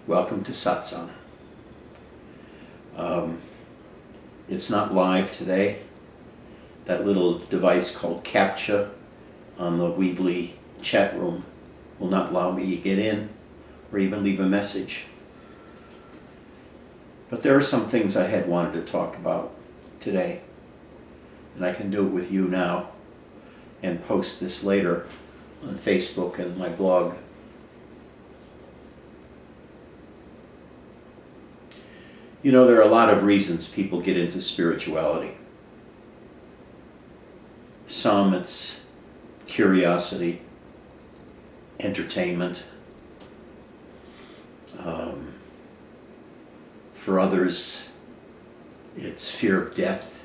Welcome to satsang. It's not live today. That little device called CAPTCHA on the Weebly chat room will not allow me to get in or even leave a message. But there are some things I had wanted to talk about today, and I can do it with you now and post this later on Facebook and my blog. You know, there are a lot of reasons people get into spirituality. Some it's curiosity, entertainment. For others, it's fear of death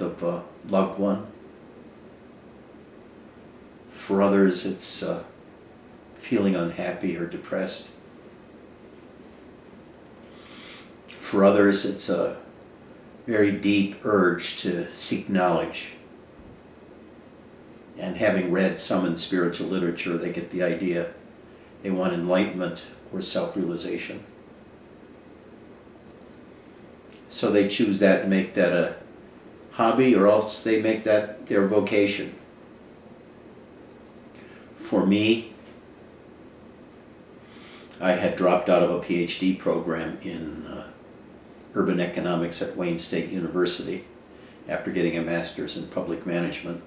of a loved one. For others, it's feeling unhappy or depressed. For others, it's a very deep urge to seek knowledge. And having read some in spiritual literature, they get the idea they want enlightenment or self-realization. So they choose that and make that a hobby, or else they make that their vocation. For me, I had dropped out of a PhD program in urban economics at Wayne State University after getting a master's in public management.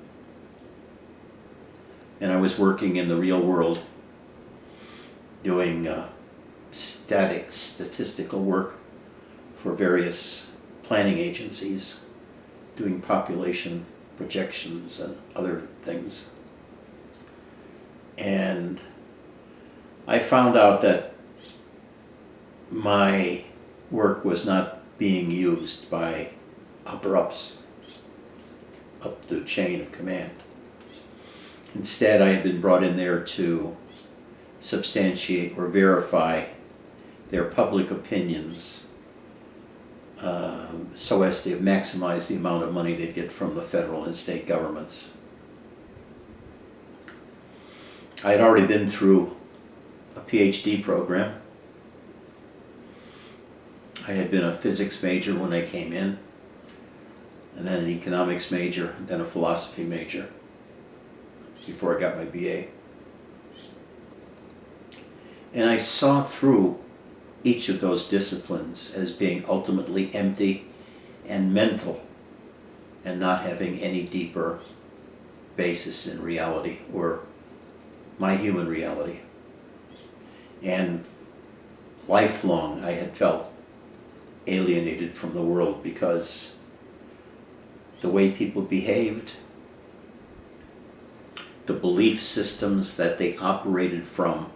And I was working in the real world doing statistical work for various planning agencies, doing population projections and other things. And I found out that my work was not being used by upper-ups up the chain of command. Instead, I had been brought in there to substantiate or verify their public opinions so as to maximize the amount of money they'd get from the federal and state governments. I had already been through a PhD program. I had been a physics major when I came in, and then an economics major, and then a philosophy major before I got my BA. And I saw through each of those disciplines as being ultimately empty and mental and not having any deeper basis in reality or my human reality. And lifelong I had felt alienated from the world because the way people behaved, the belief systems that they operated from,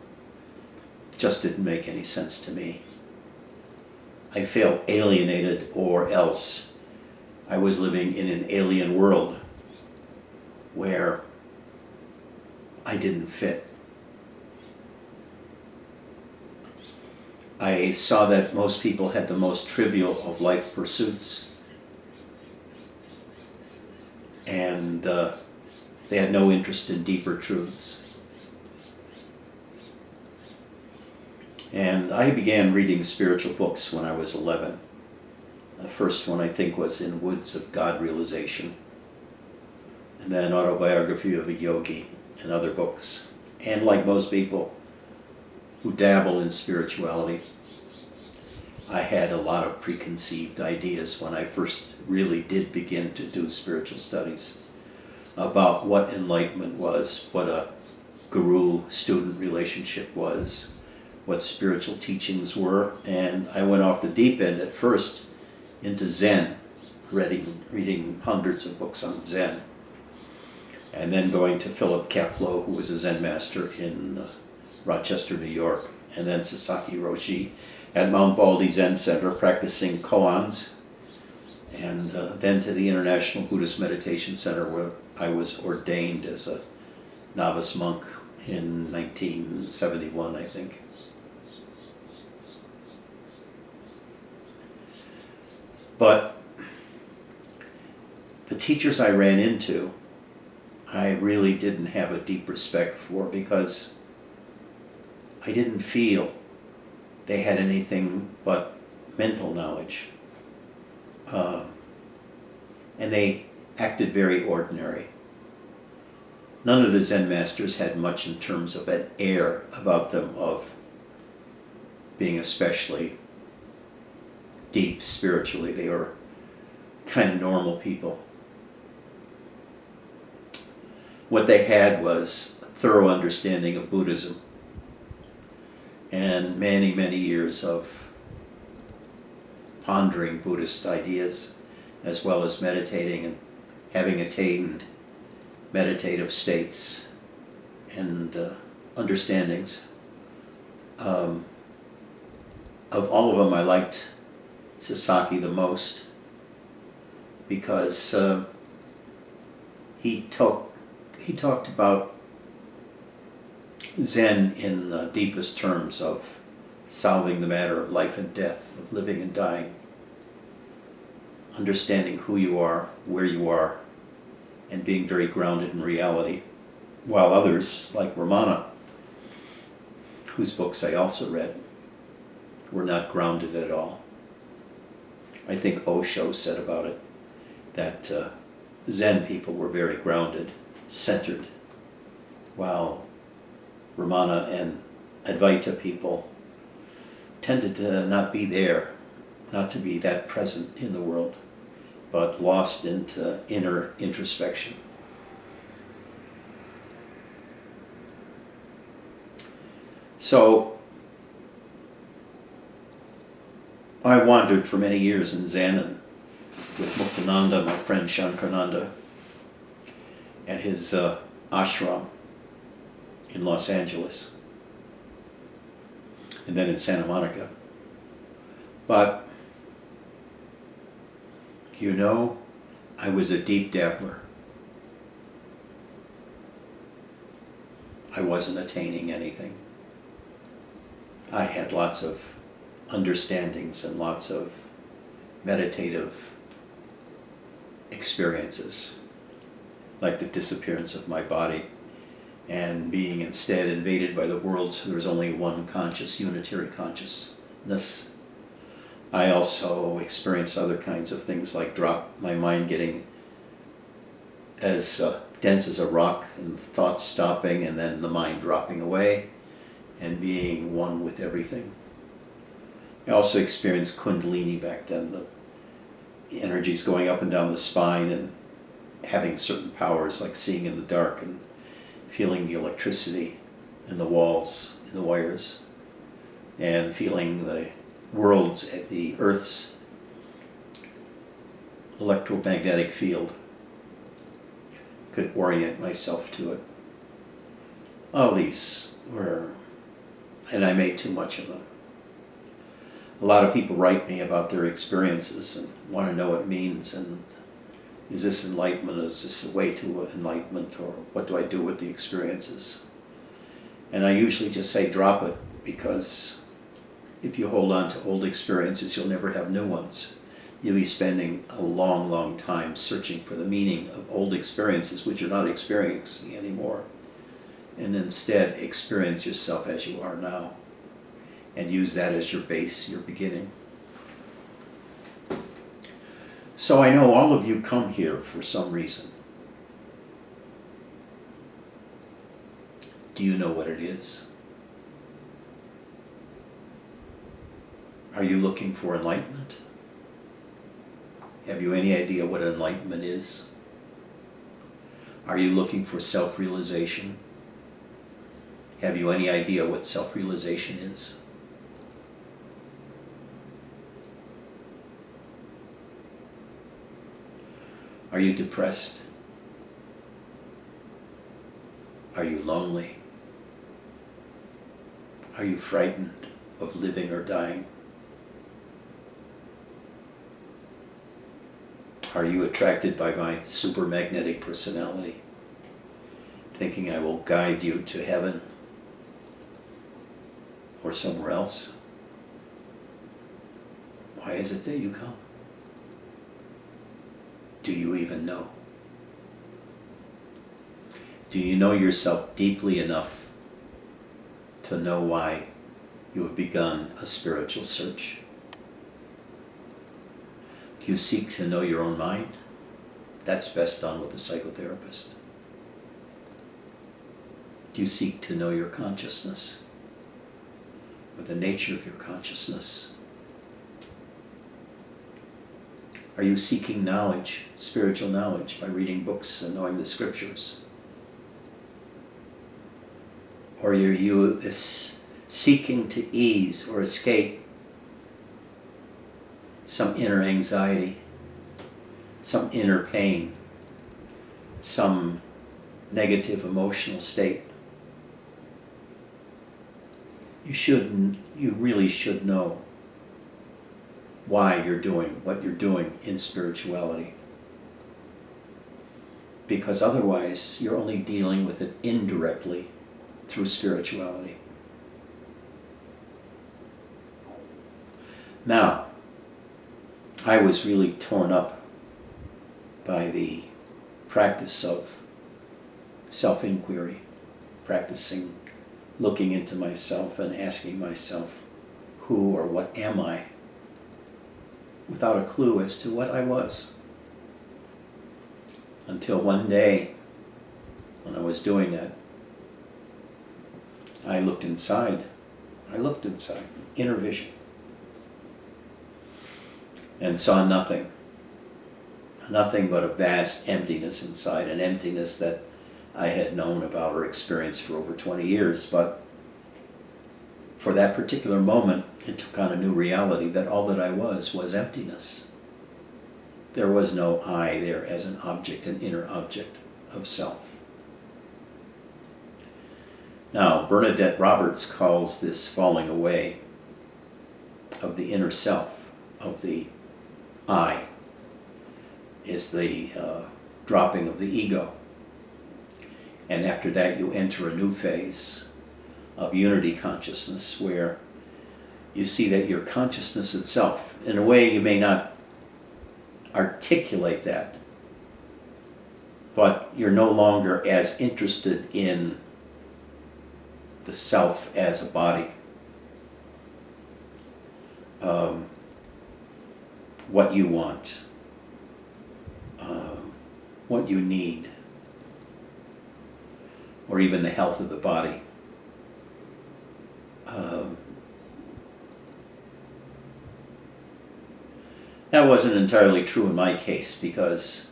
just didn't make any sense to me. I felt alienated, or else I was living in an alien world where I didn't fit. I saw that most people had the most trivial of life pursuits, and they had no interest in deeper truths. And I began reading spiritual books when I was 11. The first one I think was In Woods of God Realization, and then Autobiography of a Yogi and other books. And like most people who dabble in spirituality, I had a lot of preconceived ideas when I first really did begin to do spiritual studies about what enlightenment was, what a guru-student relationship was, what spiritual teachings were. And I went off the deep end at first into Zen, reading hundreds of books on Zen, and then going to Philip Kapleau, who was a Zen master in Rochester, New York, and then Sasaki Roshi at Mount Baldy Zen Center practicing koans, and then to the International Buddhist Meditation Center, where I was ordained as a novice monk in 1971, I think. But the teachers I ran into, I really didn't have a deep respect for, because I didn't feel they had anything but mental knowledge. And they acted very ordinary. None of the Zen masters had much in terms of an air about them of being especially deep spiritually. They were kind of normal people. What they had was a thorough understanding of Buddhism and many, many years of pondering Buddhist ideas, as well as meditating and having attained meditative states and understandings. Of all of them, I liked Sasaki the most because he talked about Zen in the deepest terms of solving the matter of life and death, of living and dying, understanding who you are, where you are, and being very grounded in reality. While others, like Ramana, whose books I also read, were not grounded at all. I think Osho said about it that Zen people were very grounded, centered, while Ramana and Advaita people tended to not be there, not to be that present in the world, but lost into inner introspection. So I wandered for many years in Zen and with Muktananda, my friend Shankarananda, at his ashram in Los Angeles, and then in Santa Monica. But, you know, I was a deep dabbler. I wasn't attaining anything. I had lots of understandings and lots of meditative experiences, like the disappearance of my body and being instead invaded by the world so there was only one conscious, unitary consciousness. I also experienced other kinds of things like my mind getting as dense as a rock and thoughts stopping and then the mind dropping away and being one with everything. I also experienced Kundalini back then, the energies going up and down the spine and having certain powers like seeing in the dark and feeling the electricity in the walls, in the wires, and feeling the worlds at the Earth's electromagnetic field. Could orient myself to it. All these were, and I made too much of them. A lot of people write me about their experiences and want to know what it means, and is this enlightenment, is this a way to enlightenment, or what do I do with the experiences? And I usually just say drop it, because if you hold on to old experiences, you'll never have new ones. You'll be spending a long, long time searching for the meaning of old experiences which you're not experiencing anymore. And instead, experience yourself as you are now. And use that as your base, your beginning. So I know all of you come here for some reason. Do you know what it is? Are you looking for enlightenment? Have you any idea what enlightenment is? Are you looking for self-realization? Have you any idea what self-realization is? Are you depressed? Are you lonely? Are you frightened of living or dying? Are you attracted by my supermagnetic personality, thinking I will guide you to heaven or somewhere else? Why is it that you come? Do you even know? Do you know yourself deeply enough to know why you have begun a spiritual search. Do you seek to know your own mind? That's best done with a psychotherapist. Do you seek to know your consciousness, or the nature of your consciousness? Are you seeking knowledge, spiritual knowledge, by reading books and knowing the scriptures? Or are you seeking to ease or escape some inner anxiety, some inner pain, some negative emotional state? You really should know why you're doing what you're doing in spirituality. Because otherwise, you're only dealing with it indirectly through spirituality. Now, I was really torn up by the practice of self-inquiry, practicing looking into myself and asking myself, who or what am I? Without a clue as to what I was. Until one day, when I was doing that, I looked inside, inner vision, and saw nothing but a vast emptiness inside, an emptiness that I had known about or experienced for over 20 years, but for that particular moment, it took on a new reality that all that I was emptiness. There was no I there as an object, an inner object of self. Now, Bernadette Roberts calls this falling away of the inner self, of the I, is the dropping of the ego. And after that, you enter a new phase of unity consciousness, where you see that your consciousness itself, in a way you may not articulate that, but you're no longer as interested in the self as a body. What you want, what you need, or even the health of the body. That wasn't entirely true in my case, because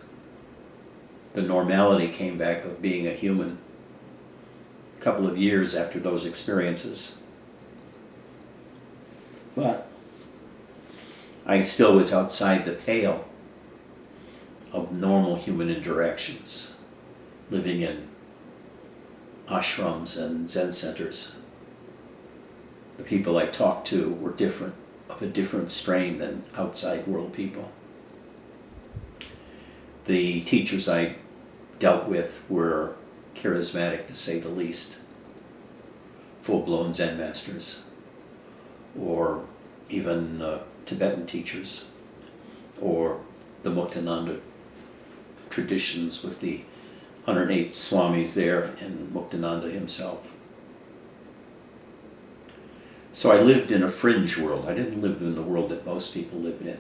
the normality came back of being a human a couple of years after those experiences. But I still was outside the pale of normal human interactions, living in ashrams and Zen centers. The people I talked to were different, of a different strain than outside world people. The teachers I dealt with were charismatic, to say the least, full-blown Zen masters, or even Tibetan teachers, or the Muktananda traditions with the 108 Swamis there and Muktananda himself. So I lived in a fringe world. I didn't live in the world that most people lived in.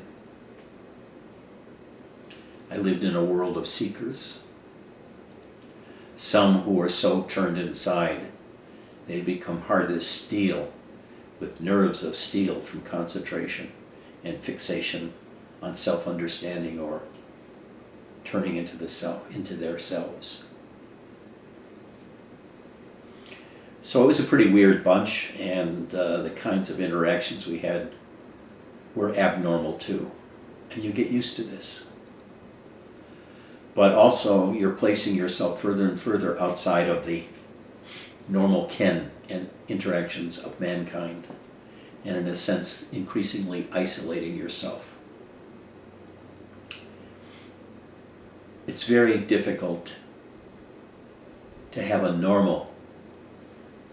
I lived in a world of seekers. Some who were so turned inside, they'd become hard as steel, with nerves of steel from concentration and fixation on self-understanding or turning into the self, into their selves. So it was a pretty weird bunch, and the kinds of interactions we had were abnormal too. And you get used to this. But also, you're placing yourself further and further outside of the normal ken and interactions of mankind, and in a sense, increasingly isolating yourself. It's very difficult to have a normal,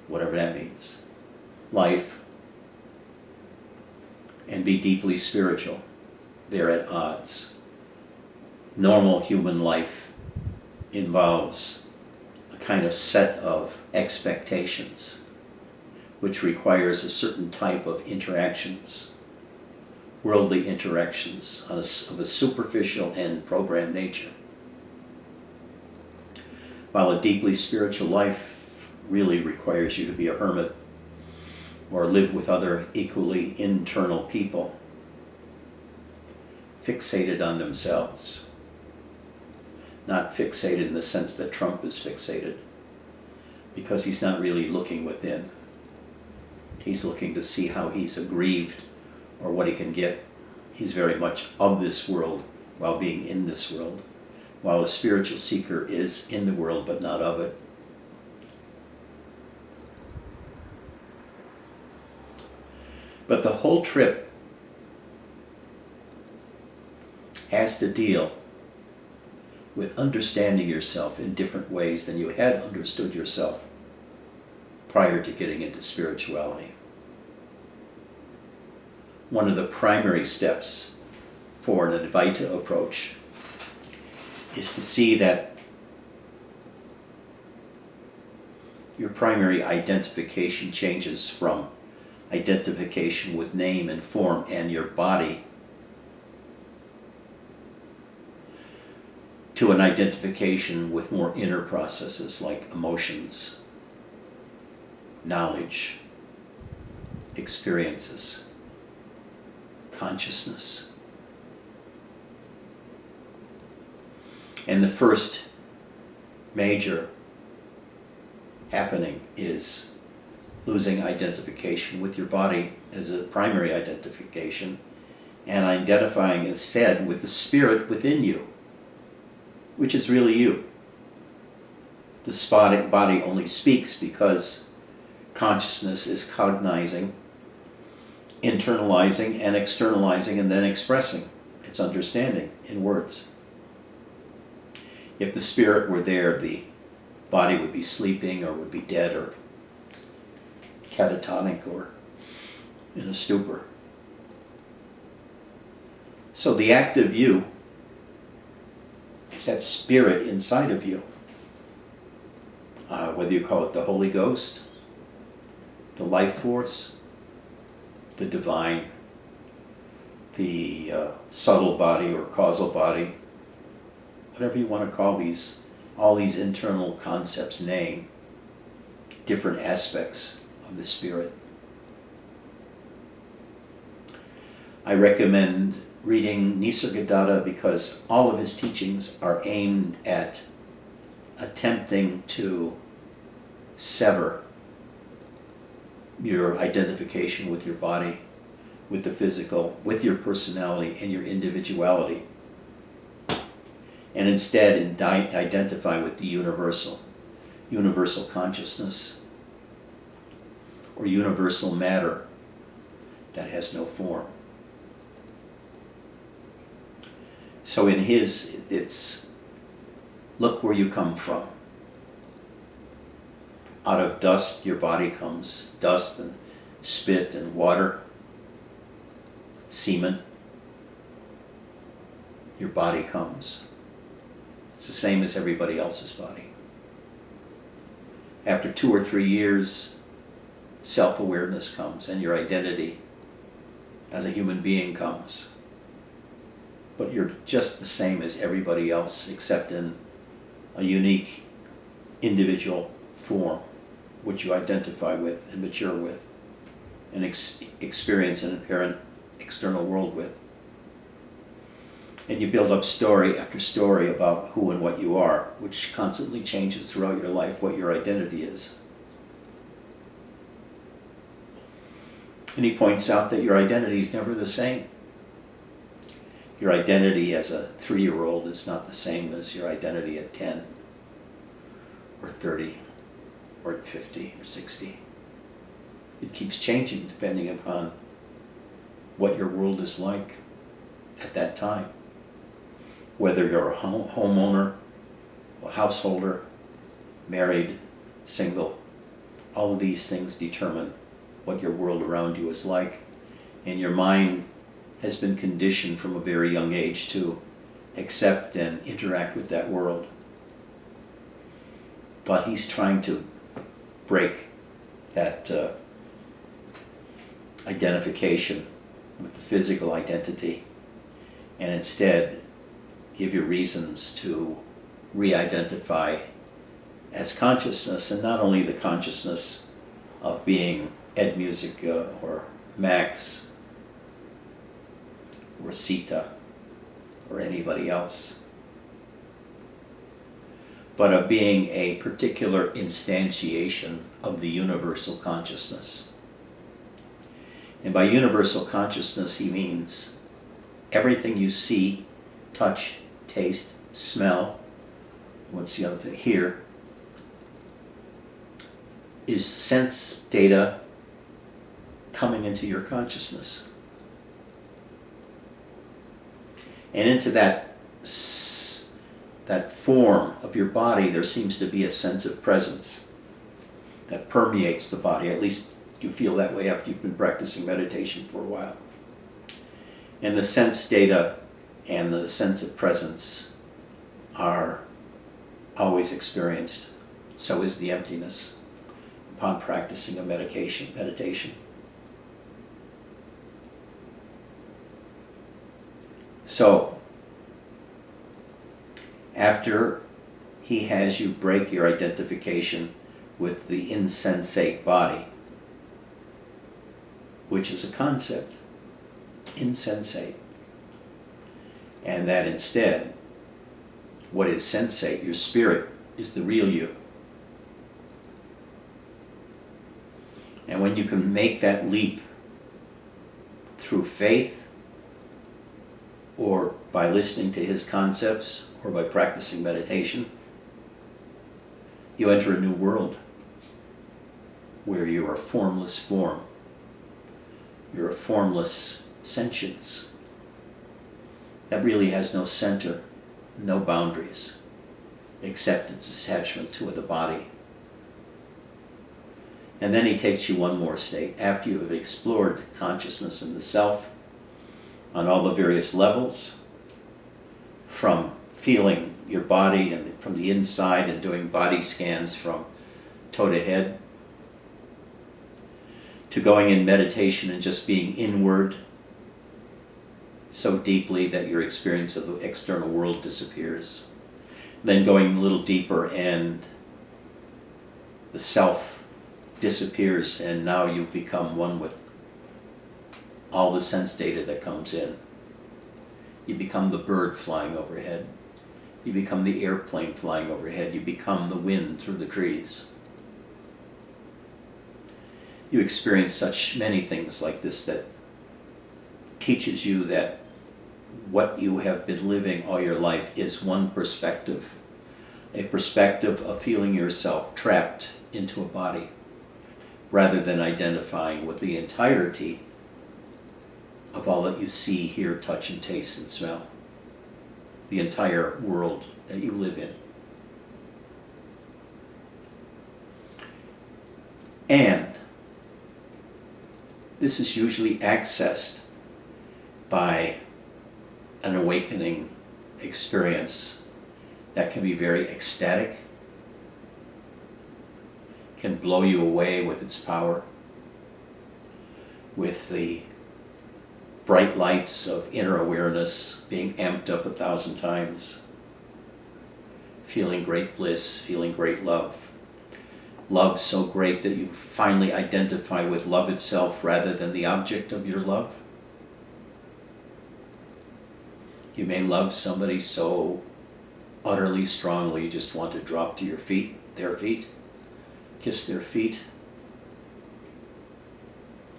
whatever that means, life, and be deeply spiritual. They're at odds. Normal human life involves a kind of set of expectations, which requires a certain type of interactions, worldly interactions of a superficial and programmed nature. While a deeply spiritual life really requires you to be a hermit or live with other equally internal people, fixated on themselves. Not fixated in the sense that Trump is fixated, because he's not really looking within. He's looking to see how he's aggrieved or what he can get. He's very much of this world while being in this world, while a spiritual seeker is in the world but not of it. But the whole trip has to deal with understanding yourself in different ways than you had understood yourself prior to getting into spirituality. One of the primary steps for an Advaita approach is to see that your primary identification changes from identification with name and form and your body to an identification with more inner processes like emotions, knowledge, experiences, consciousness. And the first major happening is losing identification with your body as a primary identification and identifying instead with the spirit within you, which is really you. The body only speaks because consciousness is cognizing, internalizing, and externalizing, and then expressing its understanding in words. If the spirit were there, the body would be sleeping or would be dead or catatonic or in a stupor. So the active you is that spirit inside of you. Whether you call it the Holy Ghost, the life force, the divine, the subtle body or causal body, whatever you want to call these, all these internal concepts name different aspects of the spirit. I recommend reading Nisargadatta because all of his teachings are aimed at attempting to sever your identification with your body, with the physical, with your personality and your individuality, and instead identify with the universal consciousness, or universal matter that has no form. So in his, it's look where you come from. Out of dust your body comes, dust and spit and water, semen. Your body comes. It's the same as everybody else's body. After 2 or 3 years, self-awareness comes and your identity as a human being comes. But you're just the same as everybody else except in a unique individual form which you identify with and mature with and experience an apparent external world with. And you build up story after story about who and what you are, which constantly changes throughout your life what your identity is. And he points out that your identity is never the same. Your identity as a 3-year-old is not the same as your identity at 10 or 30 or at 50 or 60. It keeps changing depending upon what your world is like at that time. Whether you're a homeowner, a householder, married, single, all of these things determine what your world around you is like. And your mind has been conditioned from a very young age to accept and interact with that world. But he's trying to break that identification with the physical identity, and instead give you reasons to re-identify as consciousness, and not only the consciousness of being Ed Music or Max or Sita or anybody else, but of being a particular instantiation of the universal consciousness. And by universal consciousness, he means everything you see, touch, taste, smell, what's the other thing, hear, is sense data coming into your consciousness. And into that form of your body, there seems to be a sense of presence that permeates the body. At least you feel that way after you've been practicing meditation for a while. And the sense data and the sense of presence are always experienced. So is the emptiness upon practicing a meditation. So, after he has you break your identification with the insensate body, which is a concept, insensate, and that instead, what is sensate, your spirit, is the real you. And when you can make that leap through faith, or by listening to his concepts, or by practicing meditation, you enter a new world where you are formless form. You're a formless sentience that really has no center, no boundaries, except its attachment to the body. And then he takes you one more state. After you have explored consciousness and the self on all the various levels, from feeling your body and from the inside and doing body scans from toe to head, to going in meditation and just being inward so deeply that your experience of the external world disappears. Then going a little deeper and the self disappears, and now you become one with all the sense data that comes in. You become the bird flying overhead. You become the airplane flying overhead. You become the wind through the trees. You experience such many things like this that teaches you that what you have been living all your life is one perspective, a perspective of feeling yourself trapped into a body, rather than identifying with the entirety of all that you see, hear, touch, and taste and smell, the entire world that you live in. And this is usually accessed by an awakening experience that can be very ecstatic, can blow you away with its power, with the bright lights of inner awareness being amped up 1,000 times, feeling great bliss, feeling great love. Love so great that you finally identify with love itself rather than the object of your love. You may love somebody so utterly strongly you just want to drop to your feet, their feet, kiss their feet,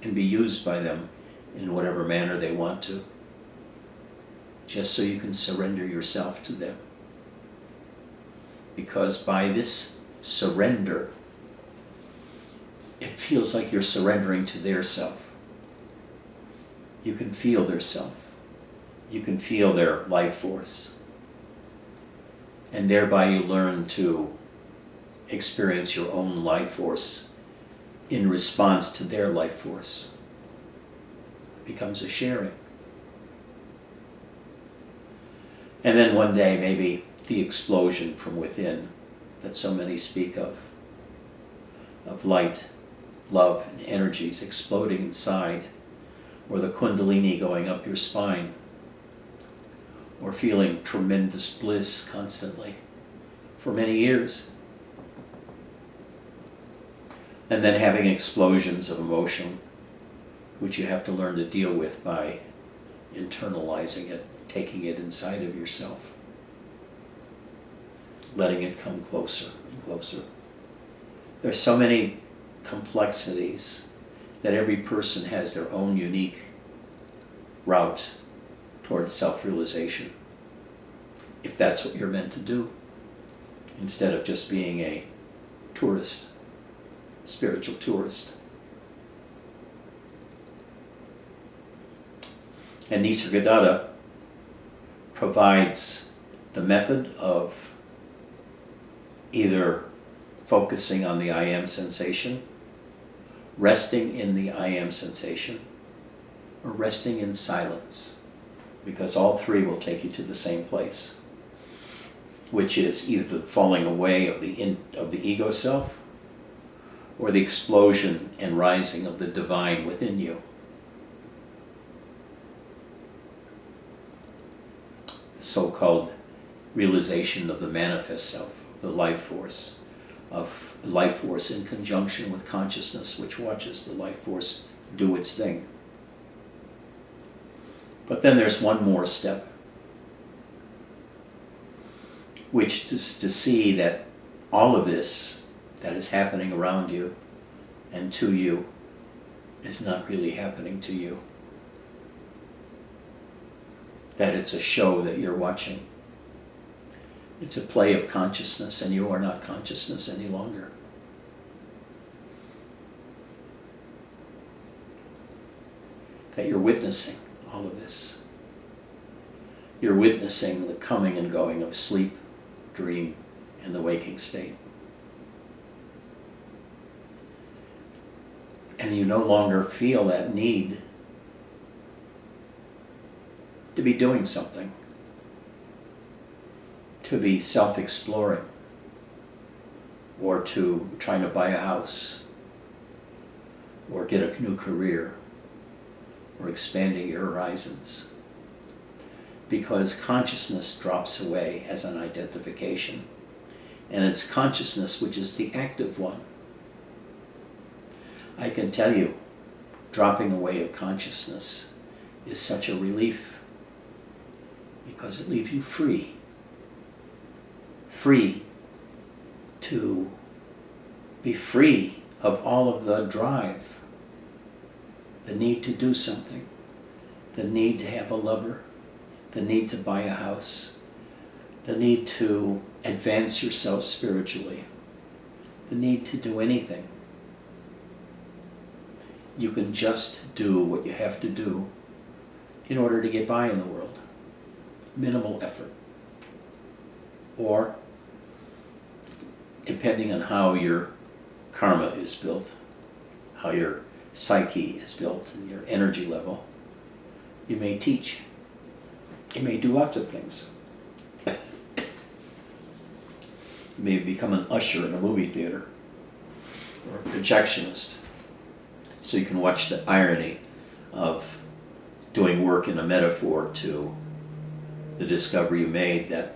and be used by them in whatever manner they want to, just so you can surrender yourself to them. Because by this surrender, it feels like you're surrendering to their self. You can feel their self. You can feel their life force. And thereby you learn to experience your own life force in response to their life force. Becomes a sharing. And then one day, maybe the explosion from within that so many speak of light, love, and energies exploding inside or the kundalini going up your spine, or feeling tremendous bliss constantly for many years. And then having explosions of emotion, which you have to learn to deal with by internalizing it, taking it inside of yourself, letting it come closer and closer. There's so many complexities that every person has their own unique route towards self-realization, if that's what you're meant to do, instead of just being a tourist, spiritual tourist. And Nisargadatta provides the method of either focusing on the I am sensation, resting in the I am sensation, or resting in silence, because all three will take you to the same place, which is either the falling away of the ego self or the explosion and rising of the divine within you. So-called realization of the manifest self, the life force, of life force in conjunction with consciousness, which watches the life force do its thing. But then there's one more step, which is to see that all of this that is happening around you and to you is not really happening to you. That it's a show that you're watching. It's a play of consciousness, and you are not consciousness any longer. That you're witnessing all of this. You're witnessing the coming and going of sleep, dream, and the waking state. And you no longer feel that need to be doing something, to be self-exploring, or to trying to buy a house, or get a new career, or expanding your horizons. Because consciousness drops away as an identification, and it's consciousness which is the active one. I can tell you, dropping away of consciousness is such a relief, because it leaves you free. Free to be free of all of the drive, the need to do something, the need to have a lover, the need to buy a house, the need to advance yourself spiritually, the need to do anything. You can just do what you have to do in order to get by in the world. Minimal effort. Or, depending on how your karma is built, how your psyche is built and your energy level, you may teach. You may do lots of things. You may become an usher in a movie theater, or a projectionist, so you can watch the irony of doing work in a metaphor to the discovery you made that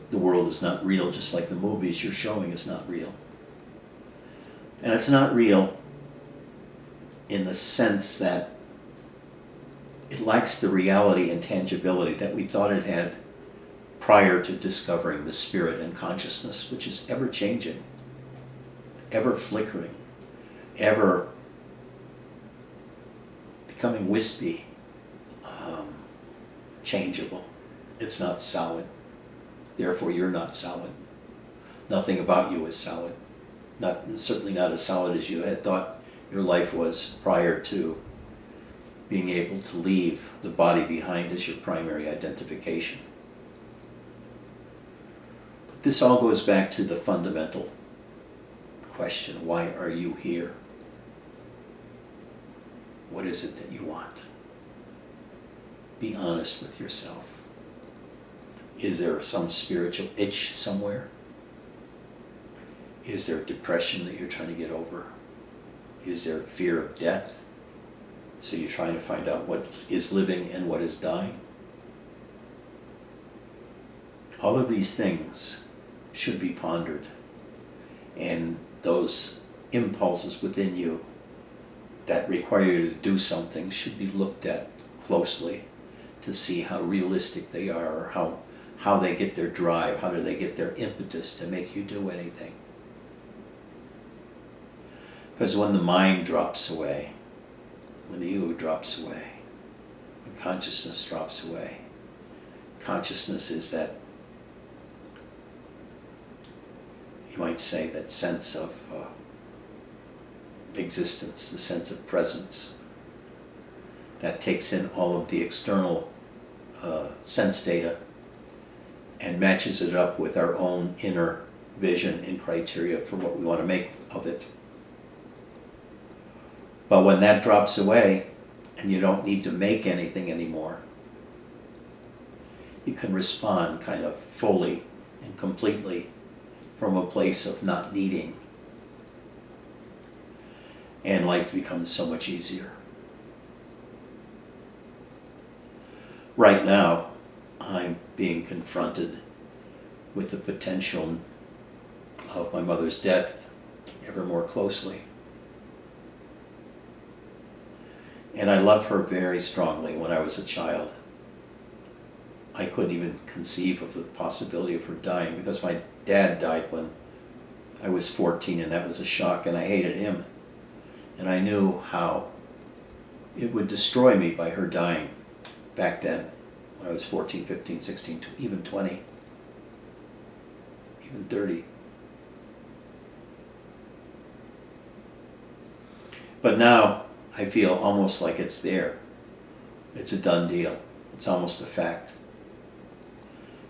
the world is not real, just like the movies you're showing is not real. And it's not real in the sense that it lacks the reality and tangibility that we thought it had prior to discovering the spirit and consciousness, which is ever changing, ever flickering, ever becoming wispy, changeable. It's not solid. Therefore, you're not solid. Nothing about you is solid. Certainly not as solid as you had thought your life was prior to being able to leave the body behind as your primary identification. But this all goes back to the fundamental question: why are you here? What is it that you want? Be honest with yourself. Is there some spiritual itch somewhere? Is there depression that you're trying to get over? Is there fear of death? So you're trying to find out what is living and what is dying. All of these things should be pondered, and those impulses within you that require you to do something should be looked at closely to see how realistic they are, or how they get their drive, how do they get their impetus to make you do anything. Because when the mind drops away, when the ego drops away, when consciousness drops away, consciousness is that, you might say, that sense of existence, the sense of presence, that takes in all of the external sense data and matches it up with our own inner vision and criteria for what we want to make of it. But when that drops away and you don't need to make anything anymore, you can respond kind of fully and completely from a place of not needing. And life becomes so much easier. Right now, I'm being confronted with the potential of my mother's death ever more closely. And I love her very strongly. When I was a child, I couldn't even conceive of the possibility of her dying, because my dad died when I was 14, and that was a shock, and I hated him. And I knew how it would destroy me by her dying back then, when I was 14, 15, 16, even 20, even 30. But now I feel almost like it's there. It's a done deal. It's almost a fact.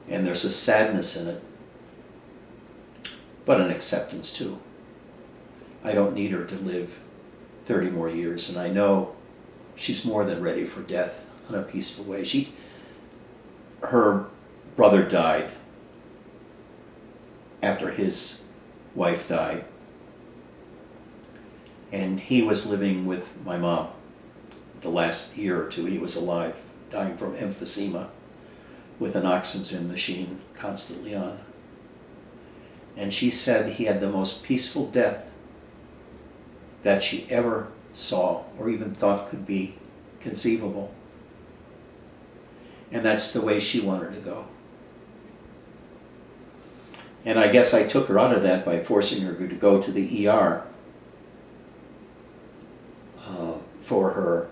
And there's a sadness in it, but an acceptance too. I don't need her to live 30 more years, and I know she's more than ready for death in a peaceful way. Her brother died after his wife died, and he was living with my mom the last year or two he was alive, dying from emphysema with an oxygen machine constantly on. And she said he had the most peaceful death that she ever saw or even thought could be conceivable. And that's the way she wanted to go. And I guess I took her out of that by forcing her to go to the ER for her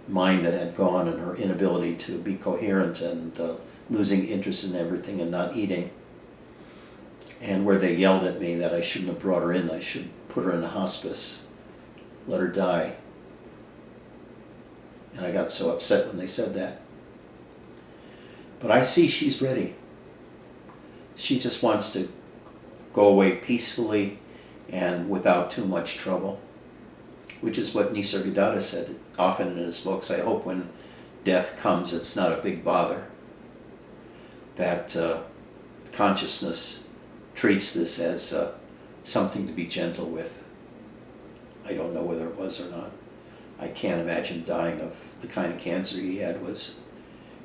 mind that had gone, and her inability to be coherent, and losing interest in everything and not eating. And where they yelled at me that I shouldn't have brought her in, I should put her in a hospice, let her die. And I got so upset when they said that. But I see she's ready. She just wants to go away peacefully and without too much trouble, which is what Nisargadatta said often in his books. I hope when death comes, it's not a big bother, that consciousness treats this as something to be gentle with. I don't know whether it was or not. I can't imagine dying of the kind of cancer he had was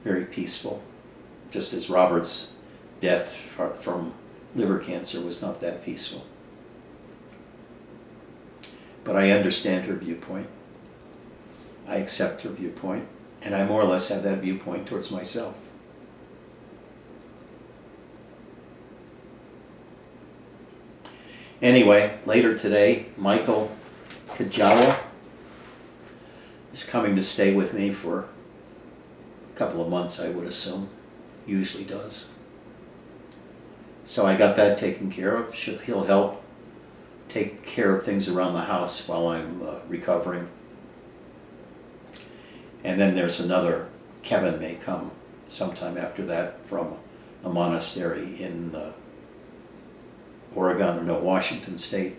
very peaceful, just as Robert's death from liver cancer was not that peaceful. But I understand her viewpoint. I accept her viewpoint, and I more or less have that viewpoint towards myself. Anyway, later today, Michael Kajawa is coming to stay with me for a couple of months, I would assume. Usually does. So I got that taken care of. He'll help take care of things around the house while I'm recovering. And then there's another, Kevin may come sometime after that from a monastery in Washington State.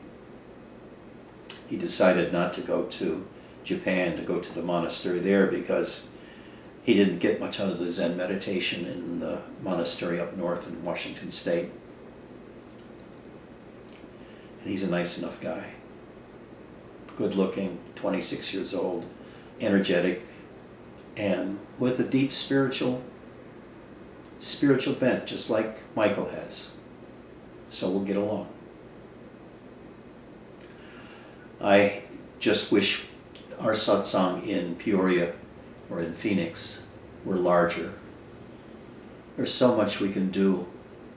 He decided not to go to Japan, to go to the monastery there, because he didn't get much out of the Zen meditation in the monastery up north in Washington State. And he's a nice enough guy. good looking, 26 years old, energetic, and with a deep spiritual bent, just like Michael has. So we'll get along. I just wish our satsang in Peoria or in Phoenix were larger. There's so much we can do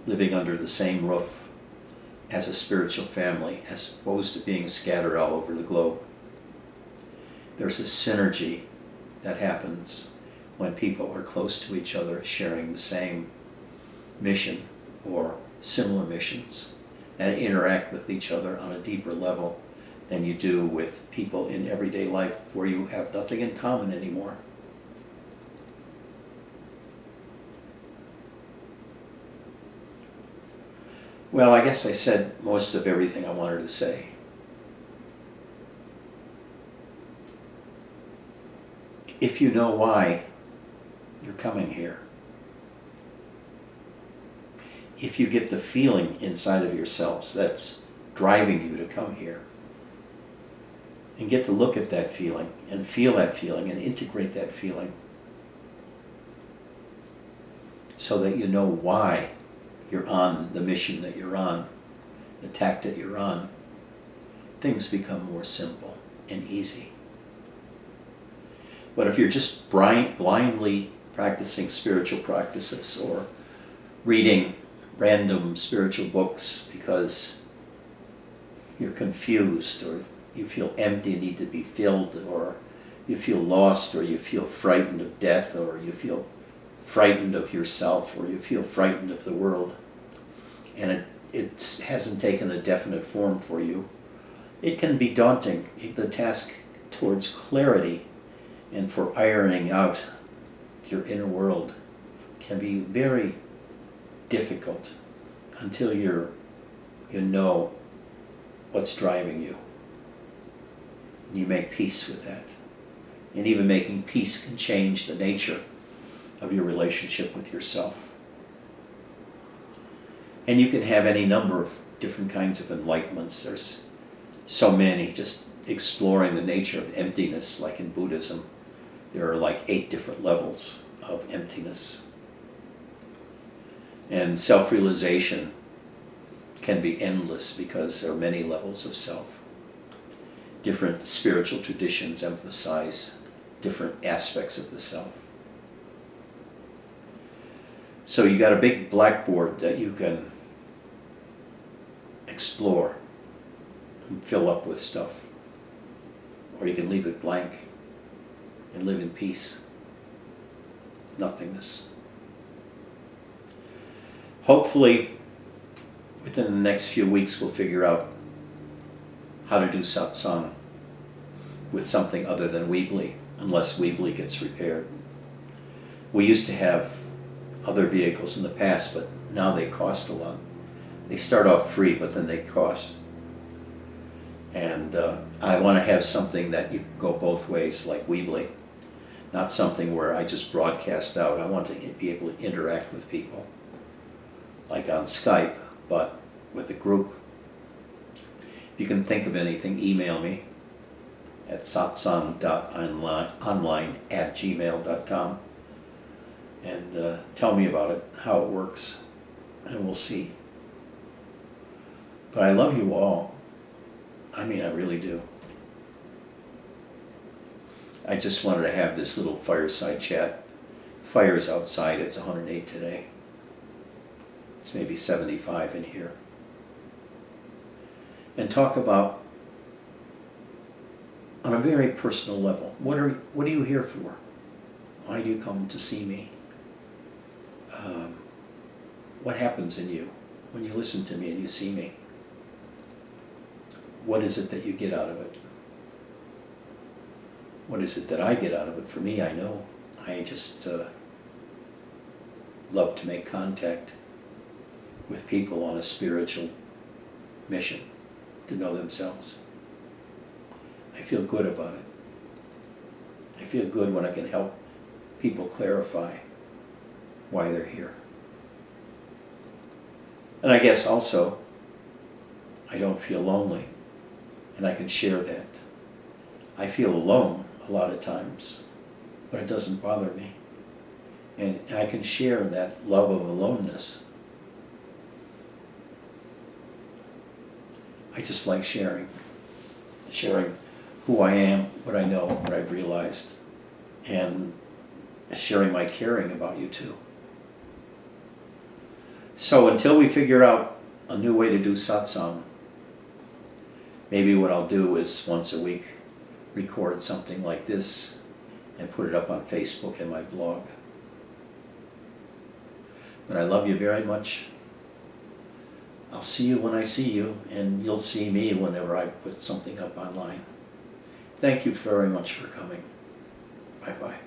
living under the same roof as a spiritual family, as opposed to being scattered all over the globe. There's a synergy that happens when people are close to each other, sharing the same mission or similar missions, and interact with each other on a deeper level than you do with people in everyday life where you have nothing in common anymore. Well, I guess I said most of everything I wanted to say. If you know why you're coming here, if you get the feeling inside of yourselves that's driving you to come here, and get to look at that feeling and feel that feeling and integrate that feeling so that you know why you're on the mission that you're on, the tack that you're on, things become more simple and easy. But if you're just blindly practicing spiritual practices or reading random spiritual books because you're confused or you feel empty and need to be filled, or you feel lost, or you feel frightened of death, or you feel frightened of yourself, or you feel frightened of the world, and it hasn't taken a definite form for you, it can be daunting. The task towards clarity and for ironing out your inner world can be very difficult until you know what's driving you. You make peace with that. And even making peace can change the nature of your relationship with yourself. And you can have any number of different kinds of enlightenments. There's so many. Just exploring the nature of emptiness, like in Buddhism, there are like 8 different levels of emptiness. And self-realization can be endless because there are many levels of self. Different spiritual traditions emphasize different aspects of the self. So you got a big blackboard that you can explore and fill up with stuff. Or you can leave it blank and live in peace, nothingness. Hopefully, within the next few weeks, we'll figure out how to do satsang with something other than Weebly, unless Weebly gets repaired. We used to have other vehicles in the past, but now they cost a lot. They start off free, but then they cost. And I want to have something that you can go both ways, like Weebly. Not something where I just broadcast out. I want to be able to interact with people, like on Skype, but with a group. If you can think of anything, email me at satsang.online@gmail.com and tell me about it, how it works, and we'll see. But I love you all. I mean, I really do. I just wanted to have this little fireside chat. Fire's outside, it's 108 today. It's maybe 75 in here. And talk about, on a very personal level, what are you here for? Why do you come to see me? What happens in you when you listen to me and you see me? What is it that you get out of it? What is it that I get out of it? For me, I know. I just love to make contact with people on a spiritual mission to know themselves. I feel good about it. I feel good when I can help people clarify why they're here. And I guess also, I don't feel lonely, and I can share that I feel alone a lot of times, but it doesn't bother me. And I can share that love of aloneness. I just like sharing who I am, what I know, what I've realized, and sharing my caring about you too. So until we figure out a new way to do satsang, maybe what I'll do is once a week record something like this and put it up on Facebook and my blog. But I love you very much. I'll see you when I see you, and you'll see me whenever I put something up online. Thank you very much for coming. Bye-bye.